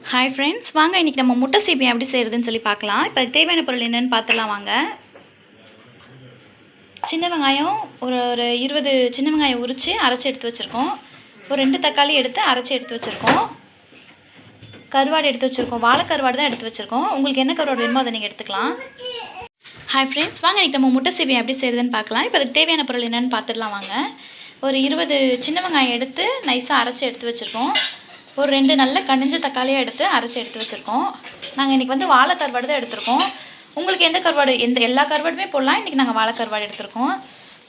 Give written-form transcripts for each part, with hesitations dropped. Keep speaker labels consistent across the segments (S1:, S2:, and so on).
S1: Hi friends, வாங்க இன்றைக்கி நம்ம முட்டை சீபியம் எப்படி செய்கிறதுன்னு சொல்லி பார்க்கலாம். இப்போ தேவையான பொருள் என்னென்னு பார்த்துலாம் வாங்க. சின்ன வெங்காயம் ஒரு 20 சின்ன வெங்காயம் உரித்து அரைச்சி எடுத்து வச்சுருக்கோம். ஒரு 2 தக்காளி எடுத்து அரைச்சி எடுத்து வச்சுருக்கோம். கருவாடு எடுத்து வச்சுருக்கோம். வாழை கருவாடு தான் எடுத்து வச்சுருக்கோம். உங்களுக்கு என்ன கருவாடு வேணுமோ அதை நீங்கள் எடுத்துக்கலாம். ஹாய் ஃப்ரெண்ட்ஸ், வாங்க இன்றைக்கி நம்ம முட்டை சீபியம் எப்படி செய்கிறதுன்னு பார்க்கலாம். இப்போ அதுக்கு தேவையான பொருள் என்னென்னு பார்த்துடலாம் வாங்க. ஒரு 20 சின்ன வெங்காயம் எடுத்து நைஸாக அரைச்சி எடுத்து வச்சுருக்கோம். ஒரு 2 நல்ல கனிஞ்ச தக்காளியாக எடுத்து அரைச்சி எடுத்து வச்சுருக்கோம். நாங்கள் இன்றைக்கி வந்து வாழை கருவாடு தான் எடுத்திருக்கோம். உங்களுக்கு எந்த கருவாடு எல்லா கருவாடுமே போடலாம். இன்றைக்கி நாங்கள் வாழை கருவாடு எடுத்திருக்கோம்.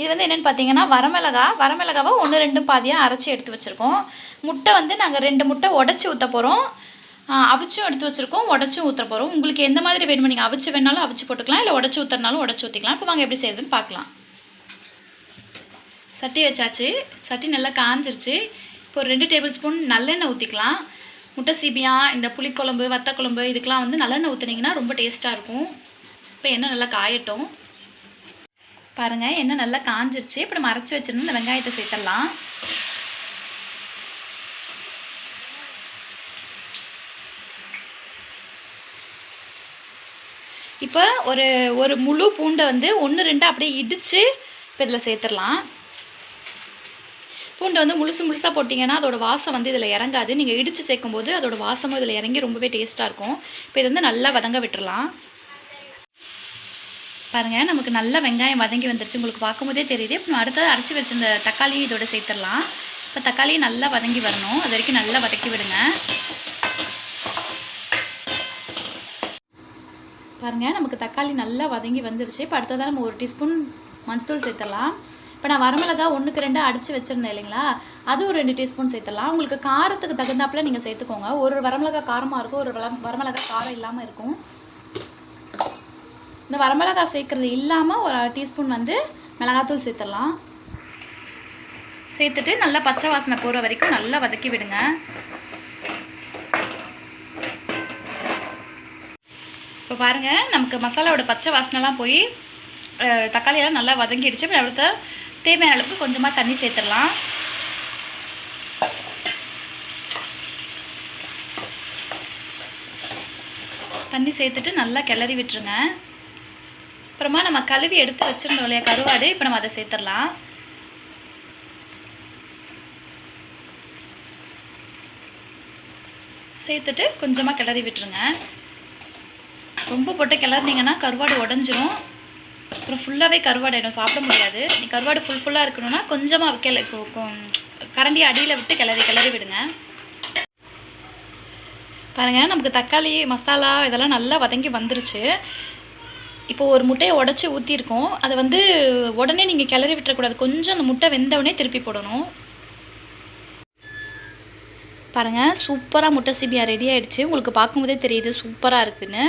S1: இது வந்து என்னென்னு பார்த்தீங்கன்னா வரமிளகாவை 1-2 பாதியாக அரைச்சி எடுத்து வச்சுருக்கோம். முட்டை வந்து நாங்கள் 2 முட்டை உடச்சி ஊற்ற போகிறோம். அவிச்சும் எடுத்து வச்சுருக்கோம், உடச்சும் ஊற்ற போகிறோம். உங்களுக்கு எந்த மாதிரி வேணுமோ நீங்கள் அவிச்சு வேணாலும் அவிச்சு போட்டுக்கலாம், இல்லை உடச்சி ஊற்றுறனாலும் உடச்சி ஊற்றிக்கலாம். இப்போ வாங்க எப்படி செய்யுதுன்னு பார்க்கலாம். சட்டி வச்சாச்சு. சட்டி நல்லா காஞ்சிருச்சு. இப்போ ஒரு 2 டேபிள் ஸ்பூன் நல்லெண்ணெய் ஊற்றிக்கலாம். முட்டை சீபியம், இந்த புளிக்குழம்பு, வத்தக்குழம்பு இதுக்கெலாம் வந்து நல்லெண்ணெய் ஊற்றுனீங்கன்னா ரொம்ப டேஸ்ட்டாக இருக்கும். இப்போ எண்ணெய் நல்லா காயட்டும். பாருங்கள், எண்ணெய் நல்லா காஞ்சிருச்சு. இப்போ நம்ம அரைச்சி வச்சுருந்து இந்த வெங்காயத்தை சேர்த்துடலாம். இப்போ ஒரு முழு பூண்டை வந்து 1-2 அப்படியே இடித்து இப்போ இதில் சேர்த்துடலாம். பூண்டை வந்து முழுசாக போட்டிங்கன்னா அதோடய வாசம் வந்து இதில் இறங்காது. நீங்கள் இடித்து சேர்க்கும்போது அதோடய வாசமும் இதில் இறங்கி ரொம்பவே டேஸ்ட்டாக இருக்கும். இப்போ இது வந்து நல்லா வதங்க விட்டுறலாம். பாருங்கள், நமக்கு நல்லா வெங்காயம் வதங்கி வந்துருச்சு. உங்களுக்கு பார்க்கும்போதே தெரியுது. இப்போ அடுத்தது அரைச்சி வச்சிருந்த தக்காளியும் இதோட சேர்த்துடலாம். இப்போ தக்காளியும் நல்லா வதங்கி வரணும். அது வரைக்கும் நல்லா வதக்கி விடுங்க. பாருங்கள், நமக்கு தக்காளி நல்லா வதங்கி வந்துருச்சு. இப்போ அடுத்ததாக நம்ம 1 டீஸ்பூன் மஞ்சள் சேர்த்துடலாம். இப்போ நான் வரமிளகா 1-2 அடித்து வச்சுருந்தேன் இல்லைங்களா, அது ஒரு 2 டீஸ்பூன் சேர்த்துடலாம். உங்களுக்கு காரத்துக்கு தகுந்தாப்பில் நீங்கள் சேர்த்துக்கோங்க. ஒரு வரமிளகா காரமாக இருக்கும், ஒரு வரமிளகா காரம் இல்லாமல் இருக்கும். இந்த வரமிளகா சேர்க்குறது இல்லாமல் ஒரு 1/2 டீஸ்பூன் வந்து மிளகாத்தூள் சேர்த்துடலாம். சேர்த்துட்டு நல்லா பச்சை வாசனை போகிற வரைக்கும் நல்லா வதக்கி விடுங்க. இப்போ பாருங்கள், நமக்கு மசாலாவோட பச்சை வாசனைலாம் போய் தக்காளியெல்லாம் நல்லா வதங்கிடுச்சு. இப்போ அடுத்த தேவையான அளவுக்கு கொஞ்சமாக தண்ணி சேர்த்துடலாம். தண்ணி சேர்த்துட்டு நல்லா கிளறி விட்டுருங்க. அப்புறமா நம்ம கழுவி எடுத்து வச்சுருந்தோம் இல்லையா கருவாடு, இப்போ நம்ம அதை சேர்த்துடலாம். சேர்த்துட்டு கொஞ்சமாக கிளறி விட்டுருங்க. ரொம்ப போட்டு கிளறினீங்கன்னா கருவாடு உடஞ்சிரும். அப்புறம் ஃபுல்லாகவே கருவாடாயிடும், சாப்பிட முடியாது. நீ கருவாடு ஃபுல்லாக இருக்கணும்னா கொஞ்சமாக கரண்டி அடியில் விட்டு கிளறி விடுங்க. பாருங்கள், நமக்கு தக்காளி மசாலா இதெல்லாம் நல்லா வதங்கி வந்துருச்சு. இப்போது ஒரு முட்டையை உடச்சி ஊற்றிருக்கோம். அதை வந்து உடனே நீங்கள் கிளறி விட்டுறக்கூடாது. கொஞ்சம் அந்த முட்டை வெந்தவுடனே திருப்பி போடணும். பாருங்கள், சூப்பராக முட்டை சீபியம் ரெடி ஆகிடுச்சு. உங்களுக்கு பார்க்கும்போதே தெரியுது சூப்பராக இருக்குதுன்னு.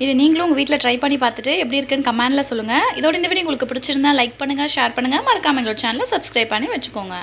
S1: இது நீங்களும் உங்கள் வீட்டில் ட்ரை பண்ணி பார்த்துட்டு எப்படி இருக்குன்னு கமெண்டில் சொல்லுங்கள். இதோட இந்த வீடியோ உங்களுக்கு பிடிச்சிருந்தா லைக் பண்ணுங்கள், ஷேர் பண்ணுங்கள். மறக்காமல் எங்களோட சேனலை சப்ஸ்கிரைப் பண்ணி வச்சுக்கோங்க.